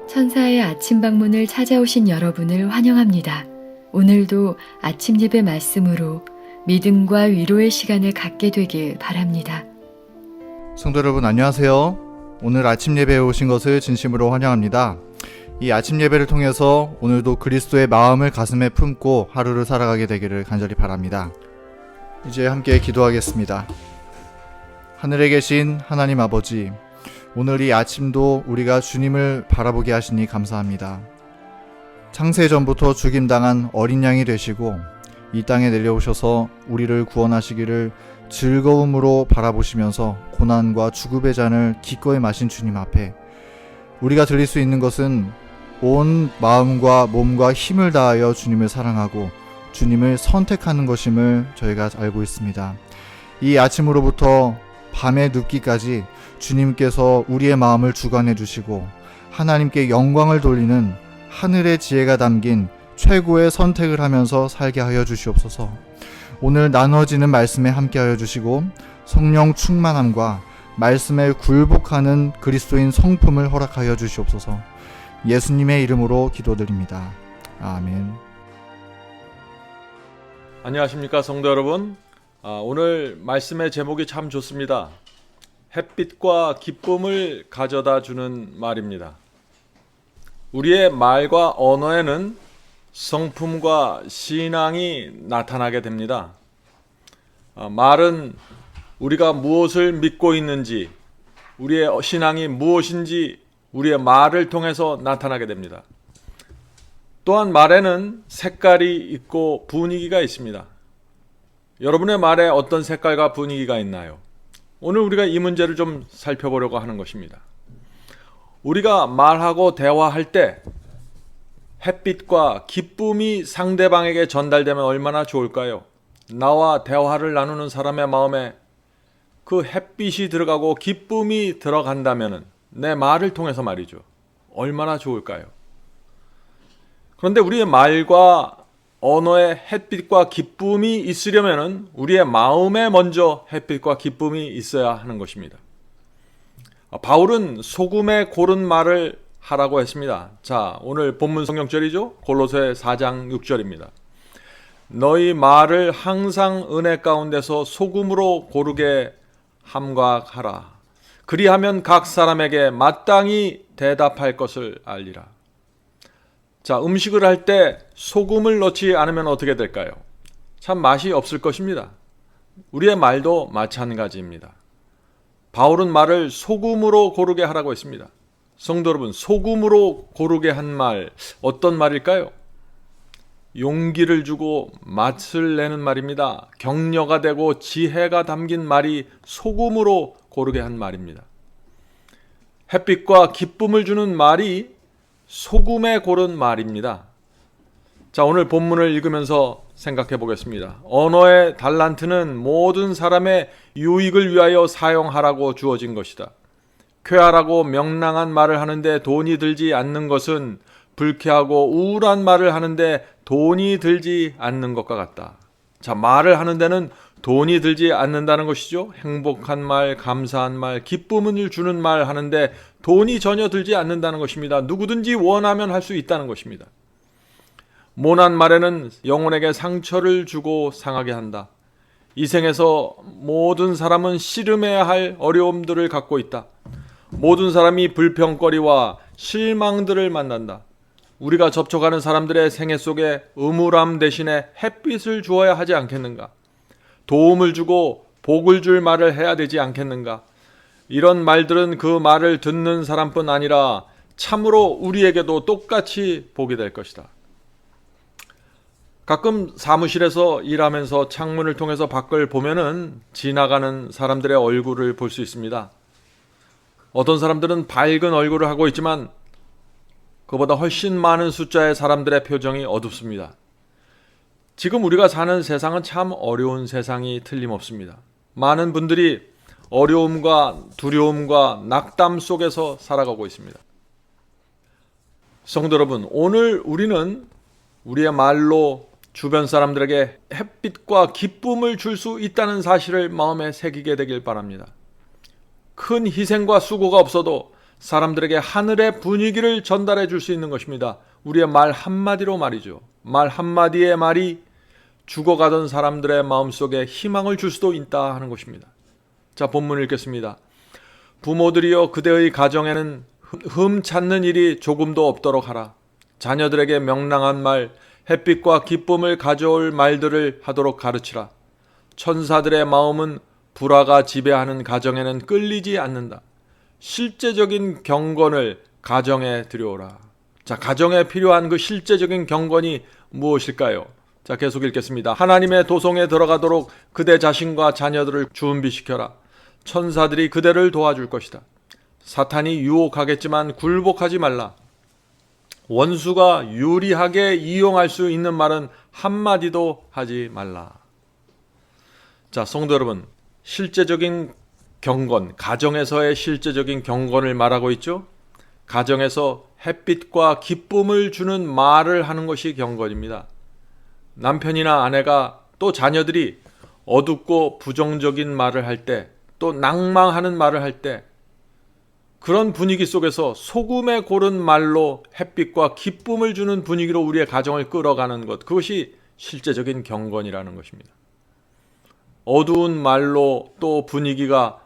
천사의 아침 방문을 찾아오신 여러분을 환영합니다. 오늘도 아침 예배 말씀으로 믿음과 위로의 시간을 갖게 되길 바랍니다. 성도 여러분 안녕하세요. 오늘 아침 예배에 오신 것을 진심으로 환영합니다. 이 아침 예배를 통해서 오늘도 그리스도의 마음을 가슴에 품고 하루를 살아가게 되기를 간절히 바랍니다. 이제 함께 기도하겠습니다. 하늘에 계신 하나님 아버지, 오늘 이 아침도 우리가 주님을 바라보게 하시니 감사합니다. 창세 전부터 죽임당한 어린 양이 되시고 이 땅에 내려오셔서 우리를 구원하시기를 즐거움으로 바라보시면서 고난과 죽음의 잔을 기꺼이 마신 주님 앞에 우리가 드릴 수 있는 것은 온 마음과 몸과 힘을 다하여 주님을 사랑하고 주님을 선택하는 것임을 저희가 알고 있습니다. 이 아침으로부터 밤에 눕기까지 주님께서 우리의 마음을 주관해 주시고 하나님께 영광을 돌리는 하늘의 지혜가 담긴 최고의 선택을 하면서 살게 하여 주시옵소서. 오늘 나눠지는 말씀에 함께 하여 주시고 성령 충만함과 말씀에 굴복하는 그리스도인 성품을 허락하여 주시옵소서. 예수님의 이름으로 기도드립니다. 아멘. 안녕하십니까 성도 여러분. 오늘 말씀의 제목이 참 좋습니다. 햇빛과 기쁨을 가져다 주는 말입니다. 우리의 말과 언어에는 성품과 신앙이 나타나게 됩니다. 말은 우리가 무엇을 믿고 있는지, 우리의 신앙이 무엇인지 우리의 말을 통해서 나타나게 됩니다. 또한 말에는 색깔이 있고 분위기가 있습니다. 여러분의 말에 어떤 색깔과 분위기가 있나요? 오늘 우리가 이 문제를 좀 살펴보려고 하는 것입니다. 우리가 말하고 대화할 때 햇빛과 기쁨이 상대방에게 전달되면 얼마나 좋을까요? 나와 대화를 나누는 사람의 마음에 그 햇빛이 들어가고 기쁨이 들어간다면 내 말을 통해서 말이죠. 얼마나 좋을까요? 그런데 우리의 말과 언어에 햇빛과 기쁨이 있으려면 우리의 마음에 먼저 햇빛과 기쁨이 있어야 하는 것입니다. 바울은 소금에 고른 말을 하라고 했습니다. 자, 오늘 본문 성경절이죠. 골로새 4장 6절입니다. 너희 말을 항상 은혜 가운데서 소금으로 고르게 함각하라. 그리하면 각 사람에게 마땅히 대답할 것을 알리라. 자, 음식을 할 때 소금을 넣지 않으면 어떻게 될까요? 참 맛이 없을 것입니다. 우리의 말도 마찬가지입니다. 바울은 말을 소금으로 고르게 하라고 했습니다. 성도 여러분, 소금으로 고르게 한 말, 어떤 말일까요? 용기를 주고 맛을 내는 말입니다. 격려가 되고 지혜가 담긴 말이 소금으로 고르게 한 말입니다. 햇빛과 기쁨을 주는 말이 소금에 고른 말입니다. 자, 오늘 본문을 읽으면서 생각해 보겠습니다. 언어의 달란트는 모든 사람의 유익을 위하여 사용하라고 주어진 것이다. 쾌활하고 명랑한 말을 하는데 돈이 들지 않는 것은 불쾌하고 우울한 말을 하는데 돈이 들지 않는 것과 같다. 자, 말을 하는 데는 돈이 들지 않는다는 것이죠. 행복한 말, 감사한 말, 기쁨을 주는 말 하는데 돈이 전혀 들지 않는다는 것입니다. 누구든지 원하면 할 수 있다는 것입니다. 모난 말에는 영혼에게 상처를 주고 상하게 한다. 이 생에서 모든 사람은 씨름해야 할 어려움들을 갖고 있다. 모든 사람이 불평거리와 실망들을 만난다. 우리가 접촉하는 사람들의 생애 속에 음울함 대신에 햇빛을 주어야 하지 않겠는가? 도움을 주고 복을 줄 말을 해야 되지 않겠는가? 이런 말들은 그 말을 듣는 사람뿐 아니라 참으로 우리에게도 똑같이 복이 될 것이다. 가끔 사무실에서 일하면서 창문을 통해서 밖을 보면은 지나가는 사람들의 얼굴을 볼 수 있습니다. 어떤 사람들은 밝은 얼굴을 하고 있지만 그보다 훨씬 많은 숫자의 사람들의 표정이 어둡습니다. 지금 우리가 사는 세상은 참 어려운 세상이 틀림없습니다. 많은 분들이 어려움과 두려움과 낙담 속에서 살아가고 있습니다. 성도 여러분, 오늘 우리는 우리의 말로 주변 사람들에게 햇빛과 기쁨을 줄 수 있다는 사실을 마음에 새기게 되길 바랍니다. 큰 희생과 수고가 없어도 사람들에게 하늘의 분위기를 전달해 줄 수 있는 것입니다. 우리의 말 한마디로 말이죠. 말 한마디의 말이 죽어가던 사람들의 마음속에 희망을 줄 수도 있다 하는 것입니다. 자, 본문을 읽겠습니다. 부모들이여 그대의 가정에는 흠 찾는 일이 조금도 없도록 하라. 자녀들에게 명랑한 말, 햇빛과 기쁨을 가져올 말들을 하도록 가르치라. 천사들의 마음은 불화가 지배하는 가정에는 끌리지 않는다. 실제적인 경건을 가정에 들여오라. 자, 가정에 필요한 그 실제적인 경건이 무엇일까요? 자, 계속 읽겠습니다. 하나님의 도성에 들어가도록 그대 자신과 자녀들을 준비시켜라. 천사들이 그대를 도와줄 것이다. 사탄이 유혹하겠지만 굴복하지 말라. 원수가 유리하게 이용할 수 있는 말은 한마디도 하지 말라. 자, 성도 여러분, 실제적인 경건, 가정에서의 실제적인 경건을 말하고 있죠. 가정에서 햇빛과 기쁨을 주는 말을 하는 것이 경건입니다. 남편이나 아내가 또 자녀들이 어둡고 부정적인 말을 할 때, 또 낭망하는 말을 할 때, 그런 분위기 속에서 소금에 고른 말로 햇빛과 기쁨을 주는 분위기로 우리의 가정을 끌어가는 것, 그것이 실제적인 경건이라는 것입니다. 어두운 말로 또 분위기가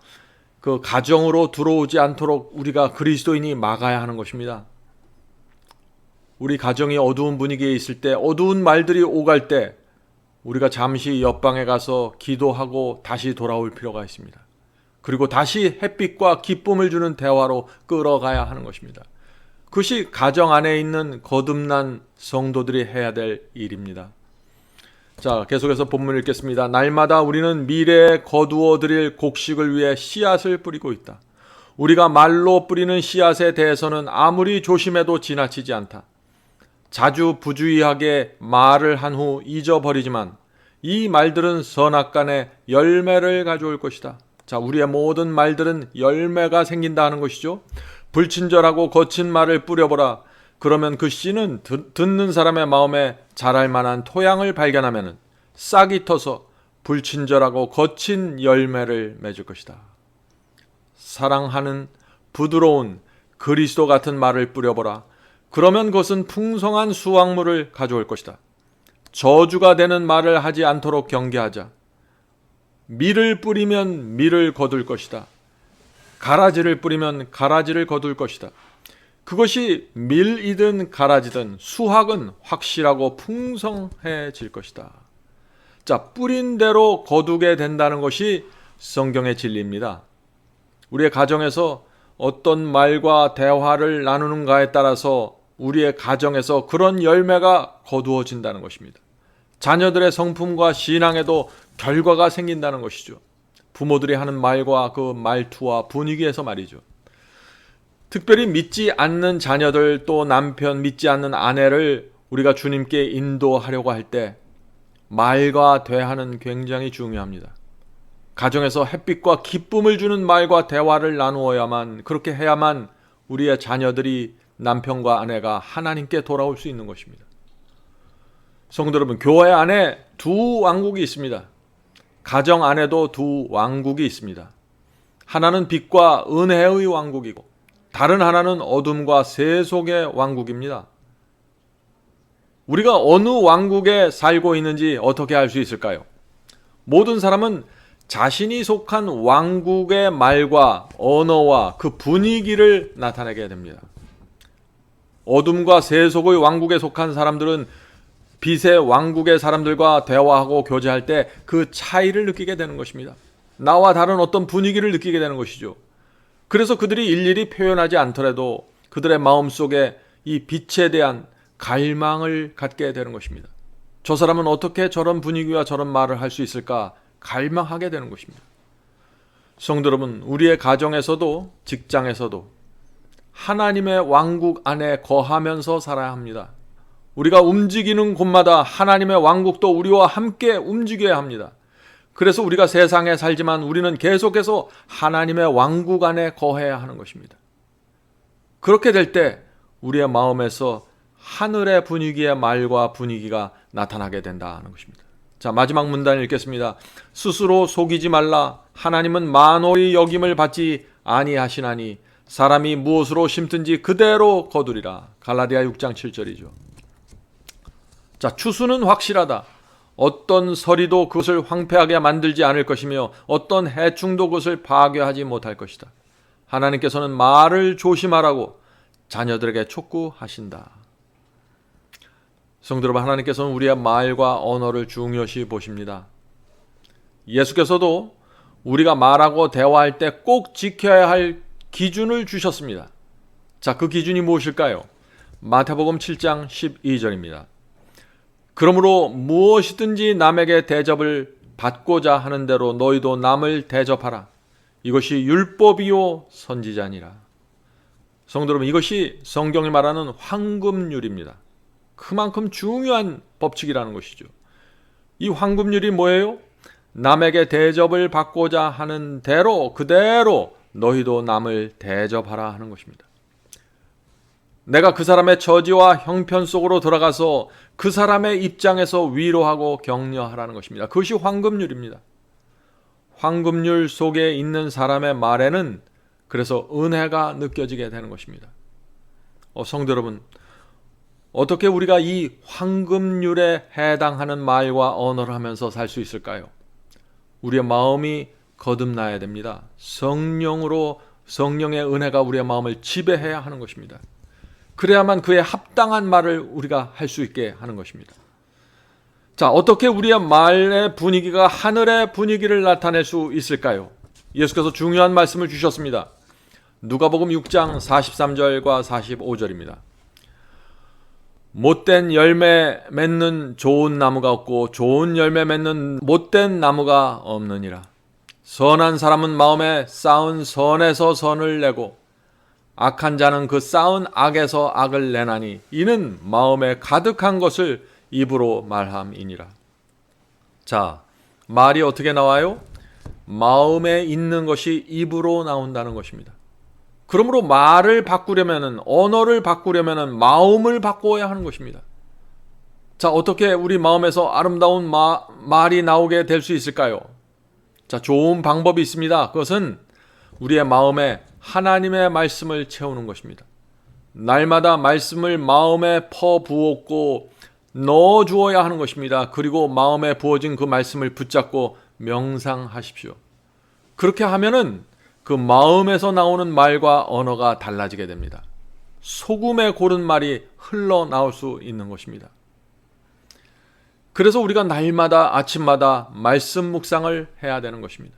그 가정으로 들어오지 않도록 우리가 그리스도인이 막아야 하는 것입니다. 우리 가정이 어두운 분위기에 있을 때, 어두운 말들이 오갈 때 우리가 잠시 옆방에 가서 기도하고 다시 돌아올 필요가 있습니다. 그리고 다시 햇빛과 기쁨을 주는 대화로 끌어가야 하는 것입니다. 그것이 가정 안에 있는 거듭난 성도들이 해야 될 일입니다. 자, 계속해서 본문을 읽겠습니다. 날마다 우리는 미래에 거두어 드릴 곡식을 위해 씨앗을 뿌리고 있다. 우리가 말로 뿌리는 씨앗에 대해서는 아무리 조심해도 지나치지 않다. 자주 부주의하게 말을 한 후 잊어버리지만 이 말들은 선악간에 열매를 가져올 것이다. 자, 우리의 모든 말들은 열매가 생긴다 하는 것이죠. 불친절하고 거친 말을 뿌려보라. 그러면 그 씨는 듣는 사람의 마음에 자랄 만한 토양을 발견하면 싹이 터서 불친절하고 거친 열매를 맺을 것이다. 사랑하는 부드러운 그리스도 같은 말을 뿌려보라. 그러면 그것은 풍성한 수확물을 가져올 것이다. 저주가 되는 말을 하지 않도록 경계하자. 밀을 뿌리면 밀을 거둘 것이다. 가라지를 뿌리면 가라지를 거둘 것이다. 그것이 밀이든 가라지든 수확은 확실하고 풍성해질 것이다. 자, 뿌린 대로 거두게 된다는 것이 성경의 진리입니다. 우리의 가정에서 어떤 말과 대화를 나누는가에 따라서 우리의 가정에서 그런 열매가 거두어진다는 것입니다. 자녀들의 성품과 신앙에도 결과가 생긴다는 것이죠. 부모들이 하는 말과 그 말투와 분위기에서 말이죠. 특별히 믿지 않는 자녀들, 또 남편, 믿지 않는 아내를 우리가 주님께 인도하려고 할 때 말과 대화는 굉장히 중요합니다. 가정에서 햇빛과 기쁨을 주는 말과 대화를 나누어야만, 그렇게 해야만 우리의 자녀들이, 남편과 아내가 하나님께 돌아올 수 있는 것입니다. 성도 여러분, 교회 안에 두 왕국이 있습니다. 가정 안에도 두 왕국이 있습니다. 하나는 빛과 은혜의 왕국이고 다른 하나는 어둠과 세속의 왕국입니다. 우리가 어느 왕국에 살고 있는지 어떻게 알 수 있을까요? 모든 사람은 자신이 속한 왕국의 말과 언어와 그 분위기를 나타내게 됩니다. 어둠과 세속의 왕국에 속한 사람들은 빛의 왕국의 사람들과 대화하고 교제할 때 그 차이를 느끼게 되는 것입니다. 나와 다른 어떤 분위기를 느끼게 되는 것이죠. 그래서 그들이 일일이 표현하지 않더라도 그들의 마음속에 이 빛에 대한 갈망을 갖게 되는 것입니다. 저 사람은 어떻게 저런 분위기와 저런 말을 할 수 있을까 갈망하게 되는 것입니다. 성도 여러분, 우리의 가정에서도 직장에서도 하나님의 왕국 안에 거하면서 살아야 합니다. 우리가 움직이는 곳마다 하나님의 왕국도 우리와 함께 움직여야 합니다. 그래서 우리가 세상에 살지만 우리는 계속해서 하나님의 왕국 안에 거해야 하는 것입니다. 그렇게 될 때 우리의 마음에서 하늘의 분위기의 말과 분위기가 나타나게 된다는 것입니다. 자, 마지막 문단을 읽겠습니다. 스스로 속이지 말라. 하나님은 만호의 여김을 받지 아니하시나니 사람이 무엇으로 심든지 그대로 거두리라. 갈라디아 6장 7절이죠. 자, 추수는 확실하다. 어떤 서리도 그것을 황폐하게 만들지 않을 것이며 어떤 해충도 그것을 파괴하지 못할 것이다. 하나님께서는 말을 조심하라고 자녀들에게 촉구하신다. 성도 여러분, 하나님께서는 우리의 말과 언어를 중요시 보십니다. 예수께서도 우리가 말하고 대화할 때 꼭 지켜야 할 기준을 주셨습니다. 자, 그 기준이 무엇일까요? 마태복음 7장 12절입니다. 그러므로 무엇이든지 남에게 대접을 받고자 하는 대로 너희도 남을 대접하라. 이것이 율법이요 선지자니라. 성도 여러분, 이것이 성경이 말하는 황금률입니다. 그만큼 중요한 법칙이라는 것이죠. 이 황금률이 뭐예요? 남에게 대접을 받고자 하는 대로 그대로 너희도 남을 대접하라 하는 것입니다. 내가 그 사람의 처지와 형편 속으로 들어가서 그 사람의 입장에서 위로하고 격려하라는 것입니다. 그것이 황금률입니다. 황금률 속에 있는 사람의 말에는 그래서 은혜가 느껴지게 되는 것입니다. 성도 여러분, 어떻게 우리가 이 황금률에 해당하는 말과 언어를 하면서 살 수 있을까요? 우리의 마음이 거듭나야 됩니다. 성령으로 성령의 은혜가 우리의 마음을 지배해야 하는 것입니다. 그래야만 그에 합당한 말을 우리가 할 수 있게 하는 것입니다. 자, 어떻게 우리의 말의 분위기가 하늘의 분위기를 나타낼 수 있을까요? 예수께서 중요한 말씀을 주셨습니다. 누가복음 6장 43절과 45절입니다. 못된 열매 맺는 좋은 나무가 없고 좋은 열매 맺는 못된 나무가 없느니라. 선한 사람은 마음에 쌓은 선에서 선을 내고 악한 자는 그 쌓은 악에서 악을 내나니 이는 마음에 가득한 것을 입으로 말함이니라. 자, 말이 어떻게 나와요? 마음에 있는 것이 입으로 나온다는 것입니다. 그러므로 말을 바꾸려면은, 언어를 바꾸려면은 마음을 바꿔야 하는 것입니다. 자, 어떻게 우리 마음에서 아름다운 말이 나오게 될 수 있을까요? 자, 좋은 방법이 있습니다. 그것은 우리의 마음에 하나님의 말씀을 채우는 것입니다. 날마다 말씀을 마음에 퍼부었고 넣어 주어야 하는 것입니다. 그리고 마음에 부어진 그 말씀을 붙잡고 명상하십시오. 그렇게 하면은 그 마음에서 나오는 말과 언어가 달라지게 됩니다. 소금에 고른 말이 흘러나올 수 있는 것입니다. 그래서 우리가 날마다 아침마다 말씀 묵상을 해야 되는 것입니다.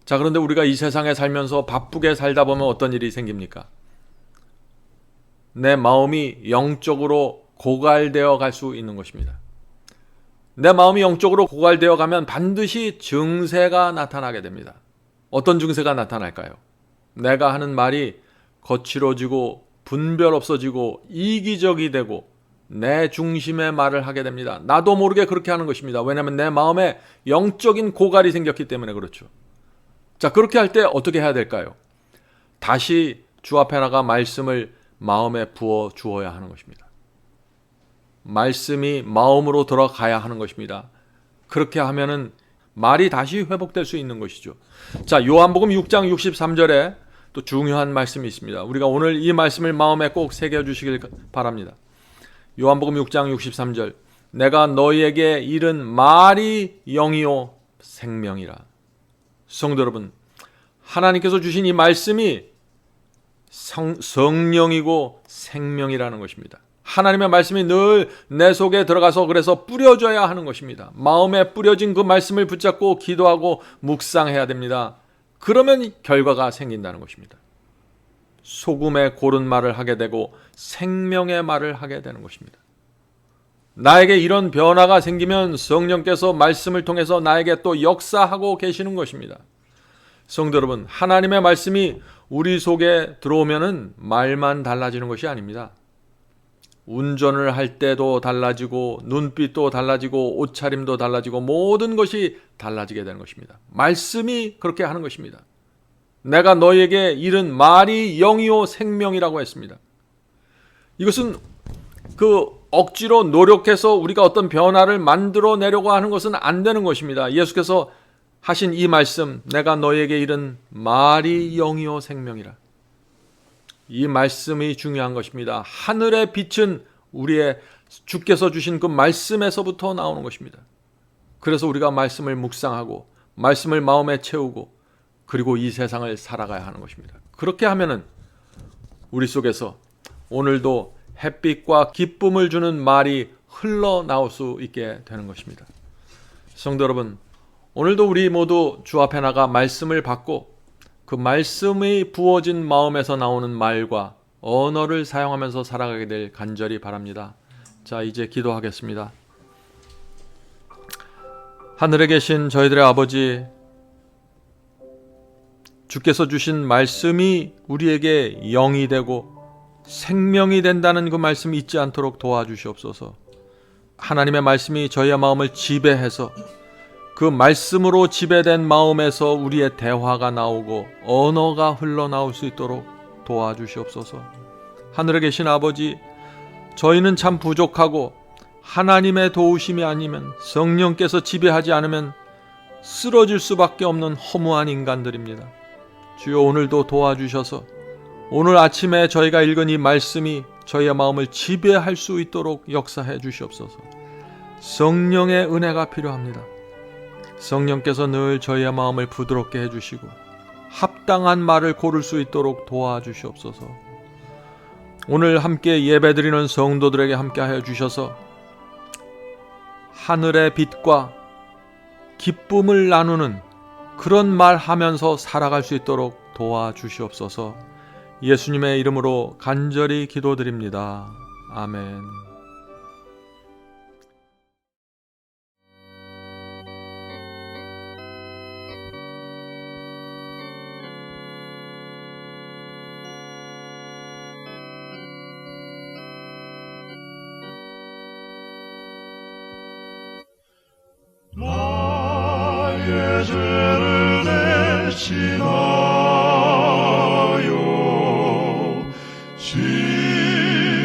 자, 그런데 우리가 이 세상에 살면서 바쁘게 살다 보면 어떤 일이 생깁니까? 내 마음이 영적으로 고갈되어 갈 수 있는 것입니다. 내 마음이 영적으로 고갈되어 가면 반드시 증세가 나타나게 됩니다. 어떤 증세가 나타날까요? 내가 하는 말이 거칠어지고 분별 없어지고 이기적이 되고 내 중심의 말을 하게 됩니다. 나도 모르게 그렇게 하는 것입니다. 왜냐하면 내 마음에 영적인 고갈이 생겼기 때문에 그렇죠. 자, 그렇게 할 때 어떻게 해야 될까요? 다시 주 앞에 나가 말씀을 마음에 부어 주어야 하는 것입니다. 말씀이 마음으로 들어가야 하는 것입니다. 그렇게 하면은 말이 다시 회복될 수 있는 것이죠. 자, 요한복음 6장 63절에 또 중요한 말씀이 있습니다. 우리가 오늘 이 말씀을 마음에 꼭 새겨주시길 바랍니다. 요한복음 6장 63절, 내가 너희에게 이른 말이 영이요 생명이라. 성도 여러분, 하나님께서 주신 이 말씀이 성령이고 생명이라는 것입니다. 하나님의 말씀이 늘 내 속에 들어가서 그래서 뿌려져야 하는 것입니다. 마음에 뿌려진 그 말씀을 붙잡고 기도하고 묵상해야 됩니다. 그러면 결과가 생긴다는 것입니다. 소금의 고른 말을 하게 되고 생명의 말을 하게 되는 것입니다. 나에게 이런 변화가 생기면 성령께서 말씀을 통해서 나에게 또 역사하고 계시는 것입니다. 성도 여러분, 하나님의 말씀이 우리 속에 들어오면은 말만 달라지는 것이 아닙니다. 운전을 할 때도 달라지고 눈빛도 달라지고 옷차림도 달라지고 모든 것이 달라지게 되는 것입니다. 말씀이 그렇게 하는 것입니다. 내가 너희에게 이른 말이 영이요 생명이라고 했습니다. 이것은 그 억지로 노력해서 우리가 어떤 변화를 만들어내려고 하는 것은 안 되는 것입니다. 예수께서 하신 이 말씀, 내가 너희에게 이른 말이 영이요 생명이라. 이 말씀이 중요한 것입니다. 하늘의 빛은 우리의 주께서 주신 그 말씀에서부터 나오는 것입니다. 그래서 우리가 말씀을 묵상하고 말씀을 마음에 채우고 그리고 이 세상을 살아가야 하는 것입니다. 그렇게 하면은 우리 속에서 오늘도 햇빛과 기쁨을 주는 말이 흘러나올 수 있게 되는 것입니다. 성도 여러분, 오늘도 우리 모두 주 앞에 나가 말씀을 받고 그 말씀이 부어진 마음에서 나오는 말과 언어를 사용하면서 살아가게 될 간절히 바랍니다. 자, 이제 기도하겠습니다. 하늘에 계신 저희들의 아버지, 주께서 주신 말씀이 우리에게 영이 되고 생명이 된다는 그 말씀 잊지 않도록 도와주시옵소서. 하나님의 말씀이 저희의 마음을 지배해서 그 말씀으로 지배된 마음에서 우리의 대화가 나오고 언어가 흘러나올 수 있도록 도와주시옵소서. 하늘에 계신 아버지, 저희는 참 부족하고 하나님의 도우심이 아니면, 성령께서 지배하지 않으면 쓰러질 수밖에 없는 허무한 인간들입니다. 주여, 오늘도 도와주셔서 오늘 아침에 저희가 읽은 이 말씀이 저희의 마음을 지배할 수 있도록 역사해 주시옵소서. 성령의 은혜가 필요합니다. 성령께서 늘 저희의 마음을 부드럽게 해주시고 합당한 말을 고를 수 있도록 도와주시옵소서. 오늘 함께 예배드리는 성도들에게 함께하여 주셔서 하늘의 빛과 기쁨을 나누는 그런 말 하면서 살아갈 수 있도록 도와주시옵소서. 예수님의 이름으로 간절히 기도드립니다. 아멘. 나의 죄를 대신하여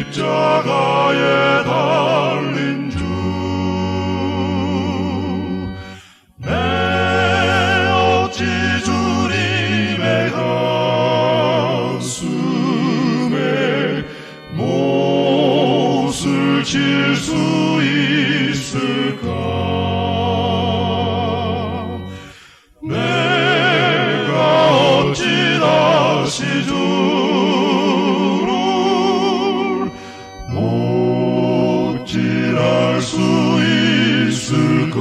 십자가에 달린 주, 내 어찌 주님의 가슴에 못을 칠 수 있을까? 다시 주를 못질할 수 있을까?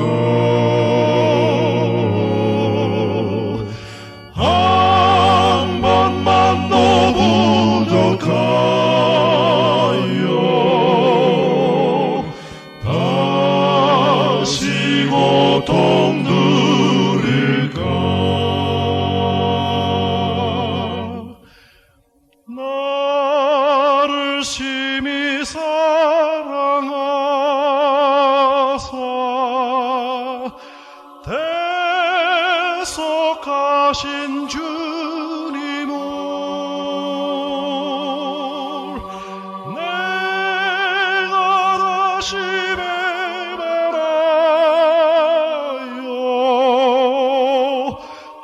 한 번만 더 부족하여 다시 고통 들일까? 나를 심히 사랑하사 대속하신 주님을 내가 다시 배반하여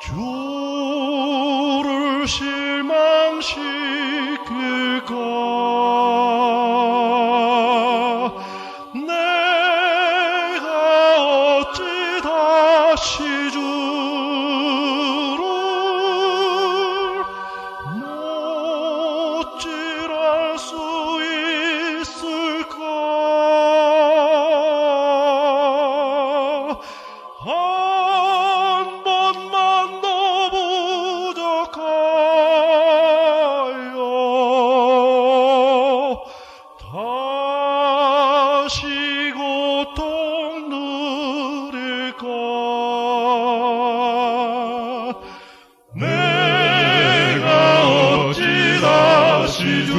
주를 실망시킬까? 내가 어찌 다시 주를 못질할 수 있을까? 한 번만 더 부족하여 다시 고통 누릴까? 내가 어찌 다시 주